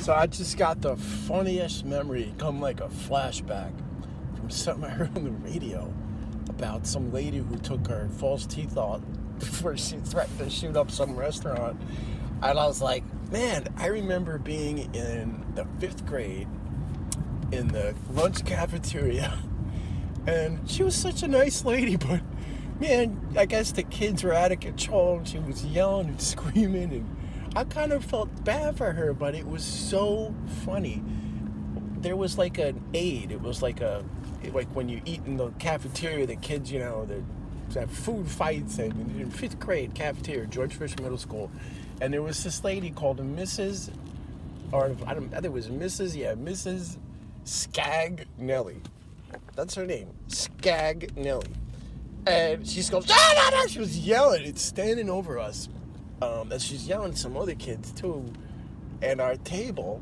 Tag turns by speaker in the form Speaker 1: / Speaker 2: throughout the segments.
Speaker 1: So I just got the funniest memory, come like a flashback from something I heard on the radio about some lady who took her false teeth out before she threatened to shoot up some restaurant. And I was like, man, I remember being in the 5th grade in the lunch cafeteria, and she was such a nice lady, but man, I guess the kids were out of control, and she was yelling and screaming, and I kind of felt bad for her, but it was so funny. There was like an aid. It was like when you eat in the cafeteria, the kids, they have food fights, and in 5th grade cafeteria, George Fisher Middle School, and there was this lady called Mrs. or I think it was Mrs. Scagnelli. That's her name, Scagnelli. And she goes, no. She was yelling. It's standing over us. And she's yelling at some other kids too. And our table,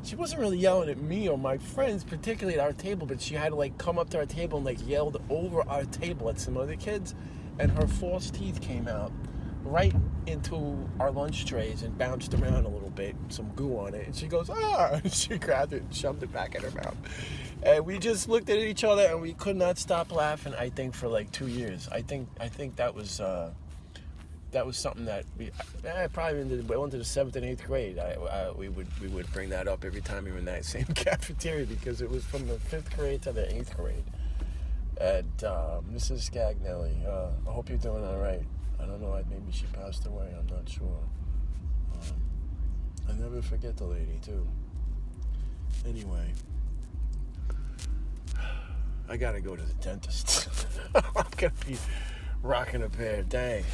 Speaker 1: she wasn't really yelling at me or my friends, particularly at our table, but she had to come up to our table and yelled over our table at some other kids. And her false teeth came out right into our lunch trays and bounced around a little bit, some goo on it. And she goes, ah! And she grabbed it and shoved it back in her mouth. And we just looked at each other and we could not stop laughing, I think, for 2 years. I think that was something that we probably went to the 7th and 8th grade. We would bring that up every time we were in that same cafeteria, because it was from the 5th grade to the 8th grade. And Mrs. Scagnelli, I hope you're doing all right. I don't know, maybe she passed away, I'm not sure. I never forget the lady, too. Anyway, I gotta go to the dentist. I'm gonna be rocking a pair. Dang.